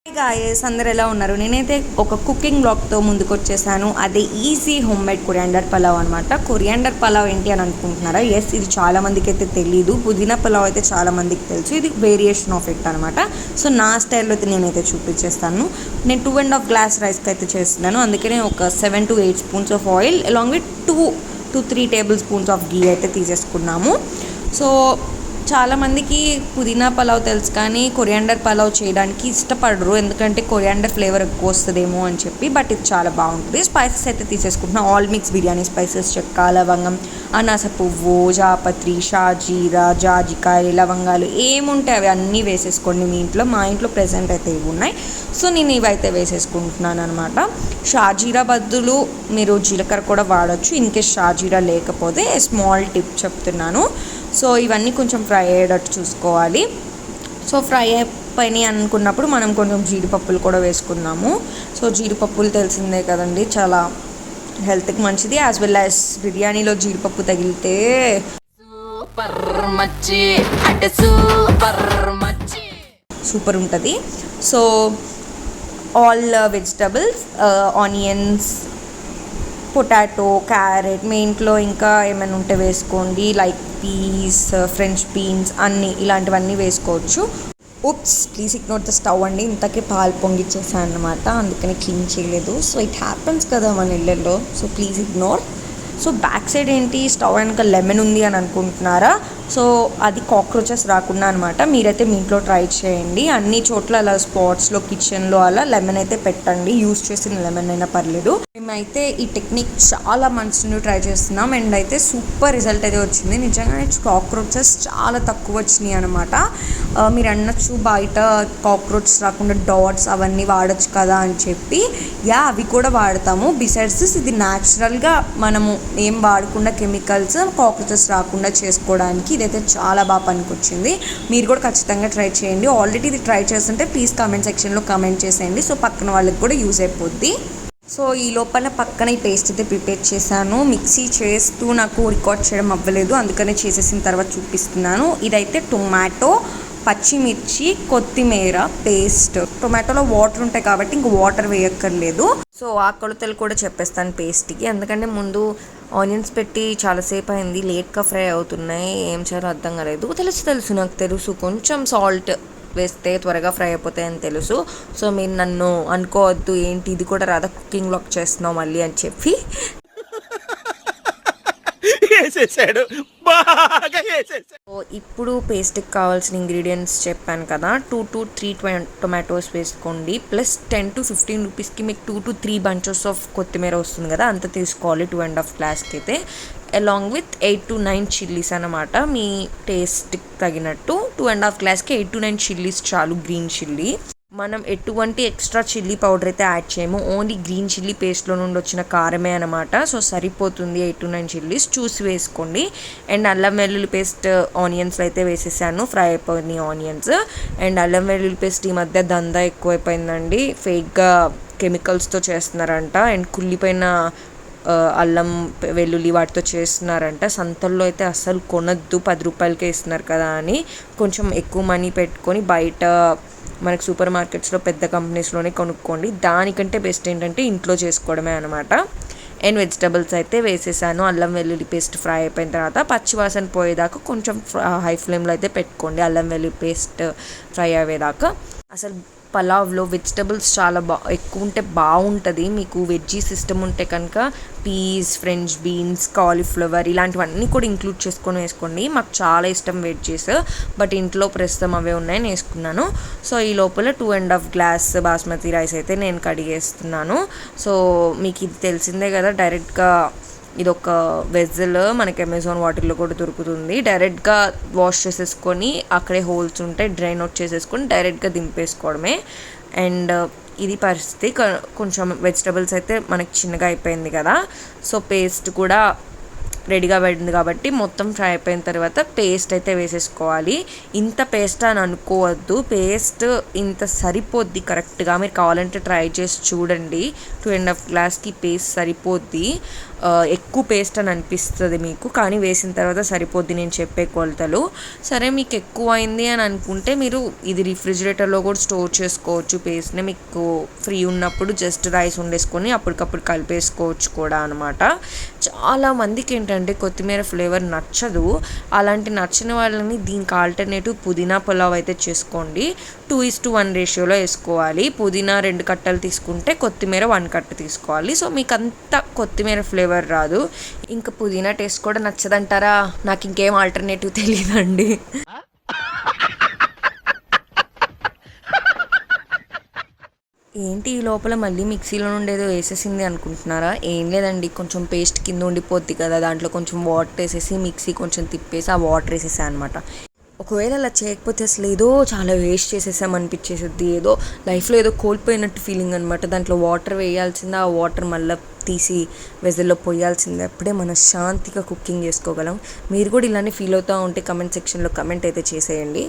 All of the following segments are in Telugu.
గాయస్ అందరు ఎలా ఉన్నారు? నేనైతే ఒక కుకింగ్ బ్లాగ్తో ముందుకు వచ్చేసాను. అదే easy home made coriander pulao అనమాట. కొరియాండర్ పలావ్ ఏంటి అని అనుకుంటున్నారా? ఎస్, ఇది చాలా మందికి అయితే తెలీదు. పుదీనా పలావ్ అయితే చాలా మందికి తెలుసు. ఇది వేరియేషన్ ఆఫ్ ఇట్ అనమాట. సో నా స్టైల్లో అయితే నేనైతే చూపించేస్తాను. నేను 2.5 గ్లాస్ రైస్కి అయితే చేస్తున్నాను. అందుకనే ఒక 7 to 8 spoons of oil along with 2 to 3 tablespoons of ghee అయితే తీసేసుకున్నాము. సో చాలామందికి పుదీనా పలావ్ తెలుసు కానీ కొరియాండర్ పలావ్ చేయడానికి ఇష్టపడరు, ఎందుకంటే కొరియాండర్ ఫ్లేవర్ ఎక్కువ వస్తుందేమో అని చెప్పి. బట్ ఇది చాలా బాగుంటుంది. స్పైసెస్ అయితే తీసేసుకుంటున్నాం. ఆల్ మిక్స్ బిర్యానీ స్పైసెస్, చెక్క, లవంగం, అనాస పువ్వు, జాపత్రి, షాజీరా, జాజికాయ, లవంగాలు ఏముంటాయి అవి అన్నీ వేసేసుకోండి మీ ఇంట్లో. మా ఇంట్లో ప్రెజెంట్ అయితే ఇవి ఉన్నాయి. సో నేను ఇవైతే వేసేసుకుంటున్నాను అనమాట. షాజీరా బదులు మీరు జీలకర్ర కూడా వాడచ్చు, ఇన్కేస్ షాజీరా లేకపోతే. స్మాల్ టిప్ చెప్తున్నాను. సో ఇవన్నీ కొంచెం ఫ్రై అయ్యేటట్టు చూసుకోవాలి. సో ఫ్రై అయిపోయినాయి అనుకున్నప్పుడు మనం కొంచెం జీడిపప్పులు కూడా వేసుకుందాము. సో జీడిపప్పులు తెలిసిందే కదండి, చాలా హెల్త్కి మంచిది. యాజ్ వెల్ యాజ్ బిర్యానీలో జీడిపప్పు తగిలితే సూపర్ ఉంటుంది. So all vegetables, onions, potato, carrot, మీ ఇంట్లో ఇంకా ఏమైనా ఉంటే వేసుకోండి. లైక్ పీస్, ఫ్రెంచ్ బీన్స్ అన్నీ ఇలాంటివన్నీ వేసుకోవచ్చు. Oops, please ignore the stove అండి. ఇంతకీ పాలు పొంగిచ్చేసాను అనమాట, అందుకని క్లీన్ చేయలేదు. సో ఇట్ హ్యాపెన్స్ కదా మన ఇళ్ళల్లో. So please ignore. So back side ఏంటి, స్టవ్ వెనక లెమన్ ఉంది అని అనుకుంటున్నారా? సో అది కాక్రోచెస్ రాకుండా అనమాట. మీరైతే మీ ఇంట్లో ట్రై చేయండి. అన్ని చోట్ల అలా స్పాట్స్లో, కిచెన్లో అలా లెమన్ అయితే పెట్టండి. యూస్ చేసిన లెమన్ అయినా పర్లేదు. మేమైతే ఈ టెక్నిక్ చాలా మంత్స్ నుండి ట్రై చేస్తున్నాం అండ్ అయితే సూపర్ రిజల్ట్ అయితే వచ్చింది. నిజంగానే కాక్రోచెస్ చాలా తక్కువ వచ్చినాయి అనమాట. మీరు అనొచ్చు బయట కాక్రోచ్ రాకుండా డాట్స్ అవన్నీ వాడచ్చు కదా అని చెప్పి. అవి కూడా వాడతాము. బిసైడ్స్ దిస్, ఇది న్యాచురల్గా మనము ఏం వాడకుండా కెమికల్స్ కాక్రోచెస్ రాకుండా చేసుకోవడానికి ఇదైతే చాలా బాగా పనికొచ్చింది. మీరు కూడా ఖచ్చితంగా ట్రై చేయండి. ఆల్రెడీ ఇది ట్రై చేస్తుంటే ప్లీజ్ కామెంట్ సెక్షన్లో కామెంట్ చేసేయండి. సో పక్కన వాళ్ళకి కూడా యూజ్ అయిపోద్ది. సో ఈ లోపల పక్కన ఈ పేస్ట్ అయితే ప్రిపేర్ చేశాను. మిక్సీ చేస్తూ నాకు రికార్డ్ చేయడం అవ్వలేదు, అందుకనే చేసేసిన తర్వాత చూపిస్తున్నాను. ఇదైతే టొమాటో, పచ్చిమిర్చి, కొత్తిమీర పేస్ట్. టొమాటోలో వాటర్ ఉంటాయి కాబట్టి ఇంక వాటర్ వేయక్కర్లేదు. సో ఆ కొలతలు కూడా చెప్పేస్తాను పేస్ట్కి, ఎందుకంటే ముందు ఆనియన్స్ పెట్టి చాలాసేపు అయింది, లేట్గా ఫ్రై అవుతున్నాయి. ఏం చేయాలో అర్థం కాలేదు. తెలుసు నాకు తెలుసు, కొంచెం సాల్ట్ వేస్తే త్వరగా ఫ్రై అయిపోతాయని తెలుసు. సో మీరు నన్ను అనుకోవద్దు, ఏంటి ఇది కూడా రాదా కుకింగ్ బ్లాగ్ చేస్తున్నావు మళ్ళీ అని చెప్పి. ఇప్పుడు పేస్ట్కి కావాల్సిన ఇంగ్రీడియంట్స్ చెప్పాను కదా. 2 to 3 టొమాటోస్ వేసుకోండి. ప్లస్ 10 to 15 రూపీస్కి మీకు 2 to 3 బంచెస్ ఆఫ్ కొత్తిమీర వస్తుంది కదా, అంత తీసుకోవాలి 2.5 గ్లాస్కి అయితే. అలాంగ్ విత్ 8 to 9 చిల్లీస్ అనమాట, మీ టేస్ట్కి తగినట్టు. 2.5 గ్లాస్కి 8 to 9 చిల్లీస్ చాలు, గ్రీన్ చిల్లీ. మనం ఎటువంటి ఎక్స్ట్రా చిల్లీ పౌడర్ అయితే యాడ్ చేయము, ఓన్లీ గ్రీన్ చిల్లీ పేస్ట్లో నుండి వచ్చిన కారమే అనమాట. సో సరిపోతుంది 8 to 9 చిల్లీస్, చూసి వేసుకోండి. అండ్ అల్లం వెల్లుల్లి పేస్ట్ ఆనియన్స్లో అయితే వేసేసాను, ఫ్రై అయిపోయినాయి ఆనియన్స్. అండ్ అల్లం వెల్లుల్లి పేస్ట్ ఈ మధ్య దందా ఎక్కువైపోయిందండి, ఫేక్గా కెమికల్స్తో చేస్తున్నారంట. అండ్ కుళ్ళిపోయిన అల్లం వెల్లుల్లి వాటితో చేస్తున్నారంట. సంతల్లో అయితే అస్సలు కొనద్దు, 10 రూపాయలకే ఇస్తున్నారు కదా అని కొంచెం ఎక్కువ మనీ పెట్టుకొని బయట మనకి సూపర్ మార్కెట్స్లో పెద్ద కంపెనీస్లోనే కొనుక్కోండి. దానికంటే బెస్ట్ ఏంటంటే ఇంట్లో చేసుకోవడమే అనమాట. అండ్ వెజిటబుల్స్ అయితే వేసేసాను. అల్లం వెల్లుల్లి పేస్ట్ ఫ్రై అయిపోయిన తర్వాత పచ్చివాసన పోయేదాకా కొంచెం హై ఫ్లేమ్లో అయితే పెట్టుకోండి, అల్లం వెల్లుల్లి పేస్ట్ ఫ్రై అయ్యేదాకా. అసలు పలావ్లో వెజిటబుల్స్ చాలా ఎక్కువ ఉంటే బాగుంటుంది. మీకు వెజ్జీ సిస్టమ్ ఉంటే కనుక పీస్, ఫ్రెంచ్ బీన్స్, కాలీఫ్లవర్ ఇలాంటివన్నీ కూడా ఇంక్లూడ్ చేసుకొని వేసుకోండి. మాకు చాలా ఇష్టం వెజ్జీస్, బట్ ఇంట్లో ప్రస్తుతం అవే ఉన్నాయని వేసుకున్నాను. సో ఈ లోపల 2.5 గ్లాస్ బాస్మతి రైస్ అయితే నేను కడిగేస్తున్నాను. సో మీకు ఇది తెలిసిందే కదా, డైరెక్ట్గా ఇదొక వెజల్ మనకి అమెజాన్ వాటర్లో కూడా దొరుకుతుంది. డైరెక్ట్గా వాష్ చేసేసుకొని అక్కడే హోల్స్ ఉంటే డ్రైన్ అవుట్ చేసేసుకొని డైరెక్ట్గా దింపేసుకోవడమే. అండ్ ఇది పరిస్థితి. కొంచెం వెజిటబుల్స్ అయితే మనకి చిన్నగా అయిపోయింది కదా, సో పేస్ట్ కూడా రెడీగా పడింది కాబట్టి మొత్తం ఫ్రై అయిపోయిన తర్వాత పేస్ట్ అయితే వేసేసుకోవాలి. ఇంత పేస్ట్ అని అనుకోవద్దు, పేస్ట్ ఇంత సరిపోద్ది కరెక్ట్గా. మీరు కావాలంటే ట్రై చేసి చూడండి. 2.5 గ్లాస్కి పేస్ట్ సరిపోద్ది. ఎక్కువ పేస్ట్ అని అనిపిస్తుంది మీకు, కానీ వేసిన తర్వాత సరిపోద్ది నేను చెప్పే కొలతలు. సరే మీకు ఎక్కువ అయింది అని అనుకుంటే మీరు ఇది రిఫ్రిజిరేటర్లో కూడా స్టోర్ చేసుకోవచ్చు పేస్ట్ని. మీకు ఫ్రీ ఉన్నప్పుడు జస్ట్ రైస్ వండేసుకొని అప్పటికప్పుడు కలిపేసుకోవచ్చు కూడా అనమాట. చాలామందికి ఏంటంటే కొత్తిమీర ఫ్లేవర్ నచ్చదు. అలాంటి నచ్చని వాళ్ళని దీనికి ఆల్టర్నేటివ్ పుదీనా పులావ్ అయితే చేసుకోండి. 2:1 రేషియోలో వేసుకోవాలి. పుదీనా 2 కట్టలు తీసుకుంటే కొత్తిమీర 1 కట్ట తీసుకోవాలి. సో మీకు అంత కొత్తిమీర ఫ్లేవర్ రాదు. ఇంకా పుదీనా టేస్ట్ కూడా నచ్చదంటారా? నాకు ఇంకేం ఆల్టర్నేటివ్ తెలియదండి. ఏంటి ఈ లోపల మళ్ళీ మిక్సీలో నుండి ఏదో వేసేసింది అనుకుంటున్నారా? ఏం లేదండి, కొంచెం పేస్ట్ కింద ఉండిపోద్ది కదా, దాంట్లో కొంచెం వాటర్ వేసేసి మిక్సీ కొంచెం తిప్పేసి ఆ వాటర్ వేసేసాను అనమాట. ఒకవేళ అలా చేయకపోతే అసలు ఏదో చాలా వేస్ట్ చేసేసాం అనిపించేసిద్ది, ఏదో లైఫ్లో ఏదో కోల్పోయినట్టు ఫీలింగ్ అనమాట. దాంట్లో వాటర్ వేయాల్సిందే, ఆ వాటర్ మళ్ళీ తీసి వెజల్లో పోయాల్సిందే. అప్పుడే మనం శాంతిగా కుకింగ్ చేసుకోగలం. మీరు కూడా ఇలానే ఫీల్ అవుతూ ఉంటే కమెంట్ సెక్షన్లో కమెంట్ అయితే చేసేయండి.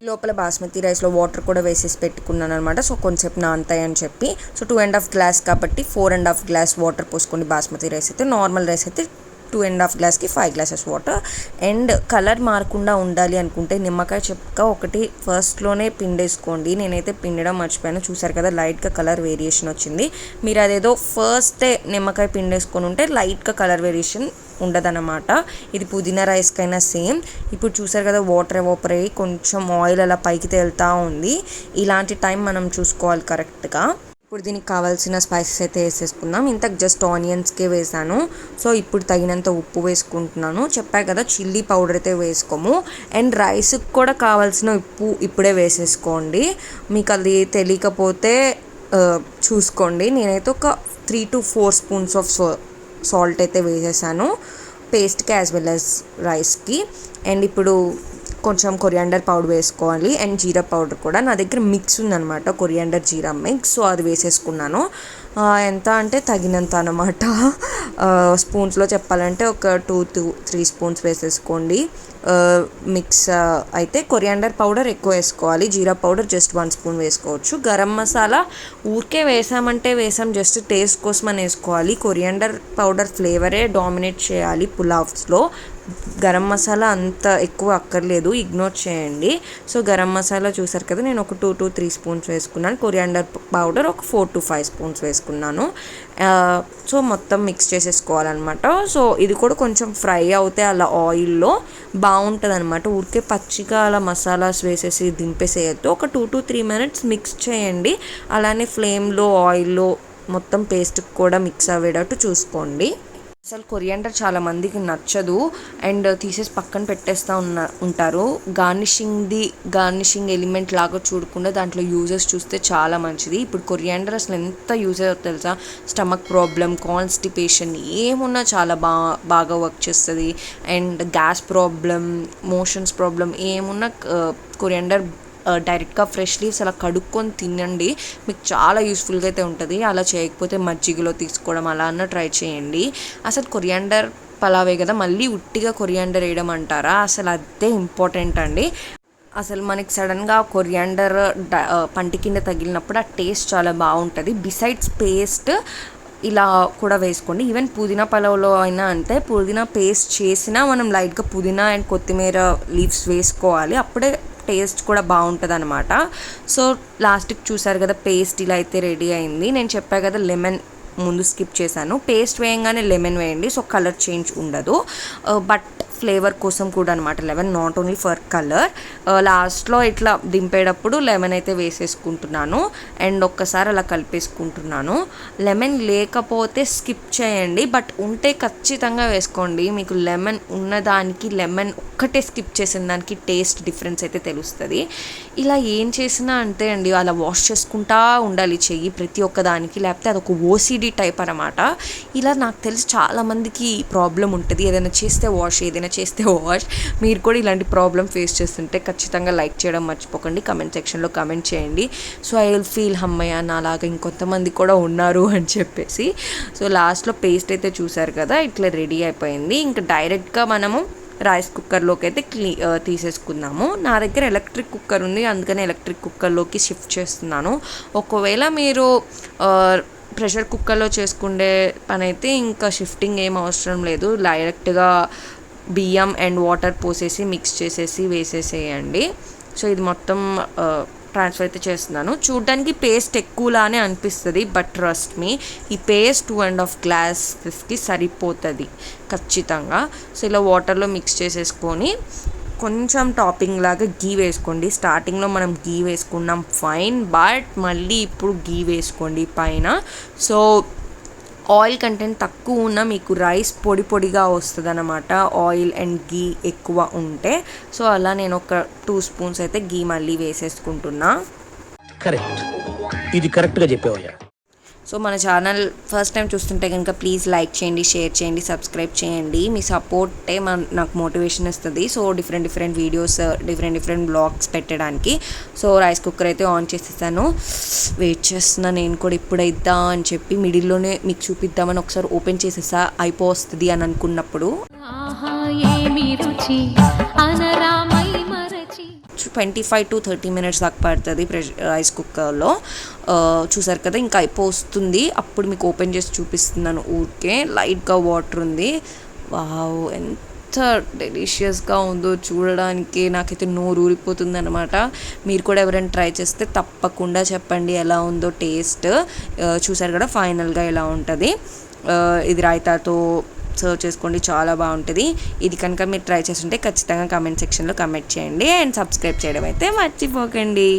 లోపల బాస్మతి రైస్లో వాటర్ కూడా వేసేసి పెట్టుకున్నాను అనమాట. సో కొంచెంసేపు నానతాయని చెప్పి. సో 2.5 గ్లాస్ కాబట్టి 4.5 గ్లాస్ వాటర్ పోసుకోండి. బాస్మతి రైస్ అయితే, నార్మల్ రైస్ అయితే 2.5 గ్లాస్కి 5 గ్లాసెస్ వాటర్. అండ్ కలర్ మారకుండా ఉండాలి అనుకుంటే నిమ్మకాయ చెక్క ఒకటి ఫస్ట్లోనే పిండేసుకోండి. నేనైతే పిండడం మర్చిపోయాను, చూసారు కదా లైట్గా కలర్ వేరియేషన్ వచ్చింది. మీరు అదేదో ఫస్టే నిమ్మకాయ పిండేసుకొని ఉంటే లైట్గా కలర్ వేరియేషన్ ఉండదన్నమాట. ఇది పుదీనా రైస్కైనా సేమ్. ఇప్పుడు చూసారు కదా వాటర్ ఎవాపర్ అయ్యి కొంచెం ఆయిల్ అలా పైకి తేలుతూ ఉంది. ఇలాంటి టైం మనం చూసుకోవాలి కరెక్ట్గా. ఇప్పుడు దీనికి కావాల్సిన స్పైసెస్ అయితే వేసేసుకుందాం. ఇంతకు జస్ట్ ఆనియన్స్కే వేసాను. సో ఇప్పుడు తగినంత ఉప్పు వేసుకుంటున్నాను. చెప్పా కదా చిల్లీ పౌడర్ అయితే వేసుకోము. అండ్ రైస్కి కూడా కావాల్సిన ఉప్పు ఇప్పుడే వేసేసుకోండి. మీకు అది తెలియకపోతే చూసుకోండి. నేనైతే ఒక 3 to 4 స్పూన్స్ ఆఫ్ సాల్ట్ అయితే వేసేసాను పేస్ట్కి యాజ్ వెల్ యాజ్ రైస్కి. అండ్ ఇప్పుడు కొంచెం కొరియాండర్ పౌడర్ వేసుకోవాలి అండ్ జీరా పౌడర్ కూడా. నా దగ్గర మిక్స్ ఉందన్నమాట, కొరియాండర్ జీరా మిక్స్. సో అది వేసేసుకున్నాను. ఎంత అంటే తగినంత అనమాట. స్పూన్స్లో చెప్పాలంటే ఒక 2 to 3 స్పూన్స్ వేసేసుకోండి. మిక్స్ అయితే కొరియాండర్ పౌడర్ ఎక్కువ వేసుకోవాలి, జీరా పౌడర్ జస్ట్ 1 స్పూన్ వేసుకోవచ్చు. గరం మసాలా ఊరికే వేసామంటే వేసాం, జస్ట్ టేస్ట్ కోసం అని వేసుకోవాలి. కొరియాండర్ పౌడర్ ఫ్లేవరే డామినేట్ చేయాలి పులావ్స్లో. గరం మసాలా అంత ఎక్కువ అక్కర్లేదు, ఇగ్నోర్ చేయండి. సో గరం మసాలా చూసారు కదా, నేను ఒక 2 to 3 స్పూన్స్ వేసుకున్నాను. కొరియాండర్ పౌడర్ ఒక 4 to 5 స్పూన్స్ వేసుకున్నాను. సో మొత్తం మిక్స్ చేసేసుకోవాలన్నమాట. సో ఇది కూడా కొంచెం ఫ్రై అవుతే అలా ఆయిల్లో బాగుంటుంది అనమాట. ఊరికే పచ్చిగా అలా మసాలాస్ వేసేసి దింపేసేయద్దు. ఒక 2 to 3 minutes మిక్స్ చేయండి. అలానే ఫ్లేమ్లో ఆయిల్లో మొత్తం పేస్ట్కి కూడా మిక్స్ అయ్యేటట్టు చూసుకోండి. అసలు కొరియాండర్ చాలా మందికి నచ్చదు అండ్ తీసేసి పక్కన పెట్టేస్తూ ఉంటారు. గార్నిషింగ్ ఎలిమెంట్ లాగా చూడకుండా దాంట్లో యూజెస్ చూస్తే చాలా మంచిది. ఇప్పుడు కొరియాండర్ అసలు ఎంత యూజ్ అవుతుందో తెలుసా? స్టమక్ ప్రాబ్లం, కాన్స్టిపేషన్ ఏమున్నా చాలా బాగా వర్క్ చేస్తుంది. And gas problem, motions problem ఏమున్నా కొరియాండర్ డైరెక్ట్గా ఫ్రెష్ లీవ్స్ అలా కడుక్కొని తినండి, మీకు చాలా యూస్ఫుల్గా అయితే ఉంటుంది. అలా చేయకపోతే మజ్జిగలో తీసుకోవడం అలా అన్న ట్రై చేయండి. అసలు కొరియాండర్ పలావే కదా, మళ్ళీ ఉట్టిగా కొరియాండర్ వేయడం అంటారా? అసలు అదే ఇంపార్టెంట్ అండి. అసలు మనకి సడన్గా కొరియాండర్ పంటి కింద తగిలినప్పుడు ఆ టేస్ట్ చాలా బాగుంటుంది. బిసైడ్స్ పేస్ట్ ఇలా కూడా వేసుకోండి. ఈవెన్ పుదీనా పలావ్లో అయినా అంతే, పుదీనా పేస్ట్ చేసినా మనం లైట్గా పుదీనా అండ్ కొత్తిమీర లీవ్స్ వేసుకోవాలి, అప్పుడే టేస్ట్ కూడా బాగుంటుంది అనమాట. సో లాస్ట్కి చూసారు కదా పేస్ట్ ఇలా అయితే రెడీ అయింది. నేను చెప్పా కదా లెమన్ ముందు స్కిప్ చేశాను, పేస్ట్ వేయంగానే లెమన్ వేయండి. సో కలర్ చేంజ్ ఉండదు, బట్ ఫ్లేవర్ కోసం కూడా అనమాట. Lemon not only for colour. లాస్ట్లో ఇట్లా దింపేటప్పుడు లెమన్ అయితే వేసేసుకుంటున్నాను అండ్ ఒక్కసారి అలా కలిపేసుకుంటున్నాను. లెమన్ లేకపోతే స్కిప్ చేయండి, బట్ ఉంటే ఖచ్చితంగా వేసుకోండి. మీకు లెమన్ ఉన్నదానికి లెమన్ ఒక్కటే స్కిప్ చేసిన దానికి టేస్ట్ డిఫరెన్స్ అయితే తెలుస్తుంది. ఇలా ఏం చేసినా అంతే అండి, అలా వాష్ చేసుకుంటా ఉండాలి చెయ్యి ప్రతి ఒక్క దానికి, లేకపోతే అదొక ఓసిడి టైప్ అనమాట. ఇలా నాకు తెలిసి చాలామందికి ప్రాబ్లం ఉంటుంది, ఏదైనా చేస్తే వాష్, ఏదైనా చేస్తే వాష్. మీరు కూడా ఇలాంటి ప్రాబ్లం ఫేస్ చేస్తుంటే ఖచ్చితంగా లైక్ చేయడం మర్చిపోకండి, కమెంట్ సెక్షన్లో కమెంట్ చేయండి. సో ఐ విల్ ఫీల్ హమ్మయ్య నాలాగా ఇంకొంతమంది కూడా ఉన్నారు అని చెప్పేసి. సో లాస్ట్లో పేస్ట్ అయితే చూసారు కదా, ఇట్లా రెడీ అయిపోయింది. ఇంకా డైరెక్ట్గా మనము రైస్ కుక్కర్లోకి అయితే తీసేసుకుందాము. నా దగ్గర ఎలక్ట్రిక్ కుక్కర్ ఉంది, అందుకని ఎలక్ట్రిక్ కుక్కర్లోకి షిఫ్ట్ చేస్తున్నాను. ఒకవేళ మీరు ప్రెషర్ కుక్కర్లో చేసుకునే పని అయితే ఇంకా షిఫ్టింగ్ ఏం అవసరం లేదు, డైరెక్ట్గా బియ్యం అండ్ వాటర్ పోసేసి మిక్స్ చేసేసి వేసేసేయండి. సో ఇది మొత్తం ట్రాన్స్ఫర్ అయితే చేస్తున్నాను. చూడ్డానికి పేస్ట్ ఎక్కువలానే అనిపిస్తుంది, బట్ ట్రస్ట్ మీ, ఈ పేస్ట్ 2.5 గ్లాసెస్కి సరిపోతుంది ఖచ్చితంగా. సో ఇలా వాటర్లో మిక్స్ చేసేసుకొని కొంచెం టాపింగ్ లాగా గీ వేసుకోండి. స్టార్టింగ్లో మనం గీ వేసుకున్నాం ఫైన్, బట్ మళ్ళీ ఇప్పుడు గీ వేసుకోండి పైన. సో ఆయిల్ కంటెంట్ తక్కువ ఉన్న మీకు రైస్ పొడి పొడిగా వస్తుంది అన్నమాట, ఆయిల్ అండ్ గీ ఎక్కువ ఉంటే. సో అలా నేను ఒక 2 స్పూన్స్ అయితే గీ మళ్ళీ వేసేసుకుంటున్నా. కరెక్ట్, ఇది కరెక్ట్గా చెప్పావయ్యా. సో మన ఛానల్ ఫస్ట్ టైం చూస్తుంటే కనుక ప్లీజ్ లైక్ చేయండి, షేర్ చేయండి, సబ్స్క్రైబ్ చేయండి. మీ సపోర్టే నాకు మోటివేషన్ ఇస్తుంది. So different videos, different blogs పెట్టడానికి. సో రైస్ కుక్కర్ అయితే ఆన్ చేసేసాను, వెయిట్ చేస్తున్నా నేను కూడా ఇప్పుడు ఇద్దా అని చెప్పి. మిడిల్లోనే మీకు చూపిద్దామని ఒకసారి ఓపెన్ చేసేసా అయిపోతుంది అని అనుకున్నప్పుడు 25 to 30 minutes దాకా పడుతుంది రైస్ కుక్కర్లో. చూసారు కదా, ఇంకా అయిపోతుంది. అప్పుడు మీకు ఓపెన్ చేసి చూపిస్తున్నాను. ఊరికే లైట్గా వాటర్ ఉంది. వావ్, ఎంత డెలిషియస్గా ఉందో చూడడానికి, నాకైతే నోరు ఊరిపోతుంది అనమాట. మీరు కూడా ఎవరైనా ట్రై చేస్తే తప్పకుండా చెప్పండి ఎలా ఉందో టేస్ట్. చూసారు కదా ఫైనల్గా ఎలా ఉంటుంది. ఇది రైతాతో సర్వ్ చేసుకోండి, చాలా బాగుంటుంది. ఇది కనుక మీరు ట్రై చేస్తుంటే ఖచ్చితంగా కమెంట్ సెక్షన్లో కమెంట్ చేయండి అండ్ సబ్స్క్రైబ్ చేయడం అయితే మర్చిపోకండి.